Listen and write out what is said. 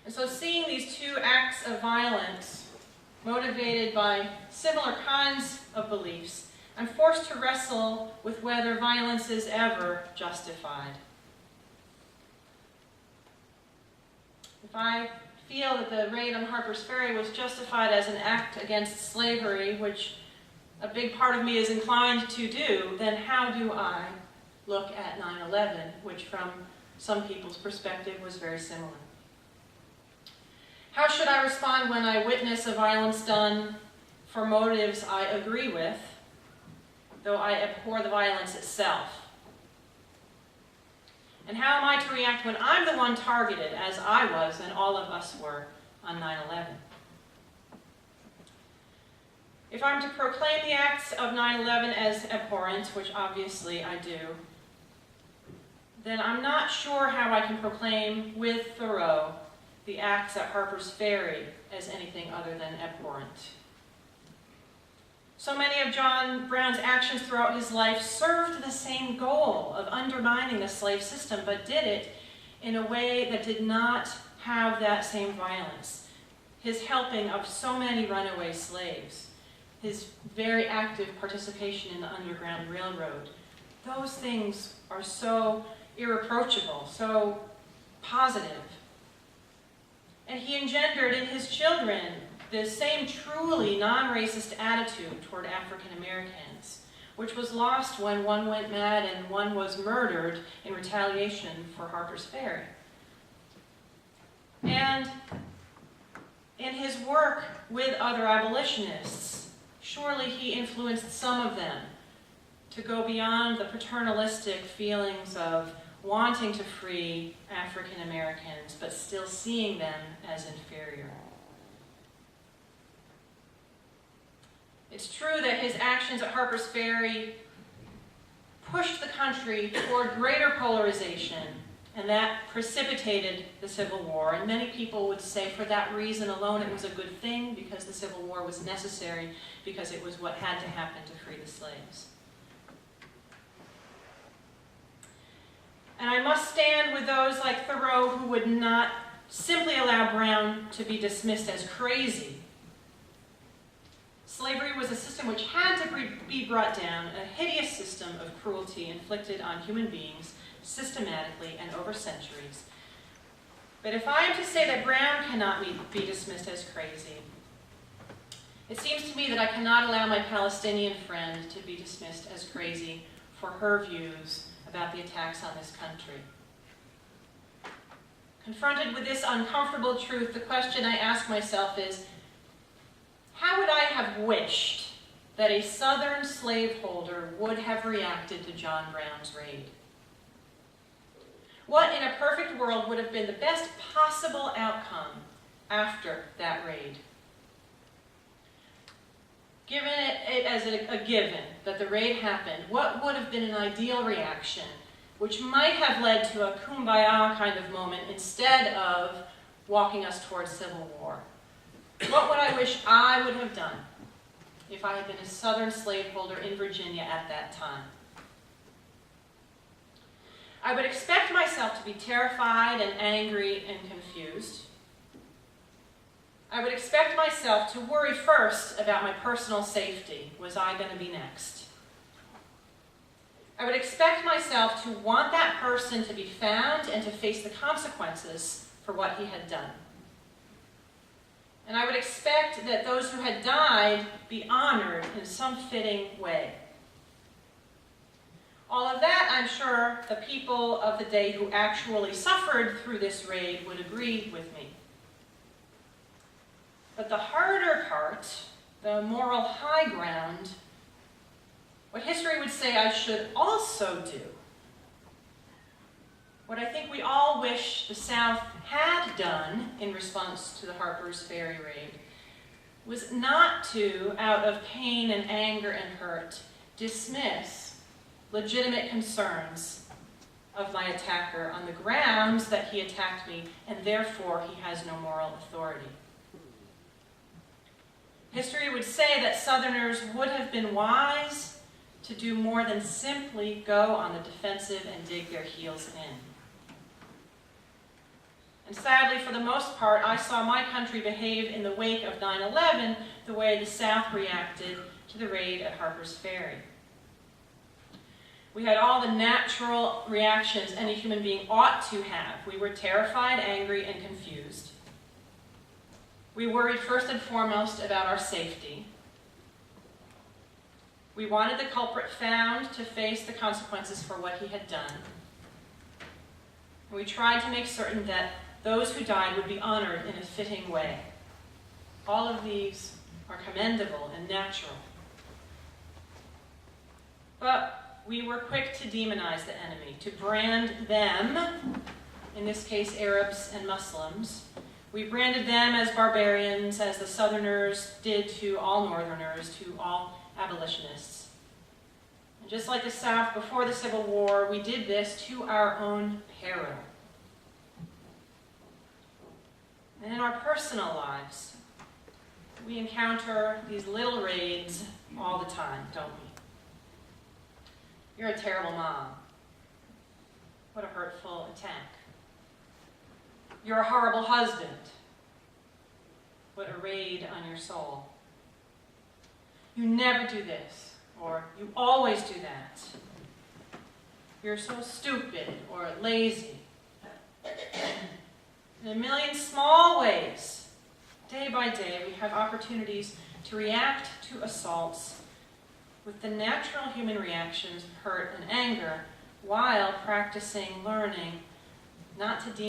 And so seeing these two acts of violence motivated by similar kinds of beliefs, I'm forced to wrestle with whether violence is ever justified. If I feel that the raid on Harper's Ferry was justified as an act against slavery, which a big part of me is inclined to do, then how do I look at 9/11, which from some people's perspective was very similar? How should I respond when I witness a violence done for motives I agree with, though I abhor the violence itself? And how am I to react when I'm the one targeted, as I was and all of us were on 9/11? If I'm to proclaim the acts of 9/11 as abhorrent, which obviously I do, then I'm not sure how I can proclaim with Thoreau the acts at Harper's Ferry as anything other than abhorrent. So many of John Brown's actions throughout his life served the same goal of undermining the slave system, but did it in a way that did not have that same violence. His helping of so many runaway slaves, his very active participation in the Underground Railroad, those things are so irreproachable, so positive. And he engendered in his children this same truly non-racist attitude toward African Americans, which was lost when one went mad and one was murdered in retaliation for Harper's Ferry. And in his work with other abolitionists, surely he influenced some of them to go beyond the paternalistic feelings of wanting to free African Americans, but still seeing them as inferior. It's true that his actions at Harper's Ferry pushed the country toward greater polarization, and that precipitated the Civil War. And many people would say for that reason alone it was a good thing, because the Civil War was necessary, because it was what had to happen to free the slaves. And I must stand with those like Thoreau who would not simply allow Brown to be dismissed as crazy. Slavery was a system which had to be brought down, a hideous system of cruelty inflicted on human beings systematically and over centuries. But if I am to say that Brown cannot be dismissed as crazy, it seems to me that I cannot allow my Palestinian friend to be dismissed as crazy for her views about the attacks on this country. Confronted with this uncomfortable truth, the question I ask myself is, how would I have wished that a Southern slaveholder would have reacted to John Brown's raid? What in a perfect world would have been the best possible outcome after that raid? Given it as a given that the raid happened, what would have been an ideal reaction which might have led to a kumbaya kind of moment instead of walking us towards civil war? What would I wish I would have done if I had been a Southern slaveholder in Virginia at that time? I would expect myself to be terrified and angry and confused. I would expect myself to worry first about my personal safety. Was I going to be next? I would expect myself to want that person to be found and to face the consequences for what he had done. And I would expect that those who had died be honored in some fitting way. All of that, I'm sure, the people of the day who actually suffered through this raid would agree with me. But the harder part, the moral high ground, what history would say I should also do, what I think we all wish the South had done in response to the Harper's Ferry raid, was not to, out of pain and anger and hurt, dismiss legitimate concerns of my attacker on the grounds that he attacked me and therefore he has no moral authority. History would say that Southerners would have been wise to do more than simply go on the defensive and dig their heels in. And sadly, for the most part, I saw my country behave in the wake of 9/11 the way the South reacted to the raid at Harper's Ferry. We had all the natural reactions any human being ought to have. We were terrified, angry, and confused. We worried first and foremost about our safety. We wanted the culprit found to face the consequences for what he had done. We tried to make certain that those who died would be honored in a fitting way. All of these are commendable and natural. But we were quick to demonize the enemy, to brand them, in this case Arabs and Muslims. We branded them as barbarians, as the Southerners did to all Northerners, to all abolitionists. And just like the South before the Civil War, we did this to our own peril. And in our personal lives, we encounter these little raids all the time, don't we? You're a terrible mom. What a hurtful attack. You're a horrible husband. What a raid on your soul. You never do this, or you always do that. You're so stupid or lazy. In a million small ways, day by day, we have opportunities to react to assaults with the natural human reactions of hurt and anger while practicing learning not to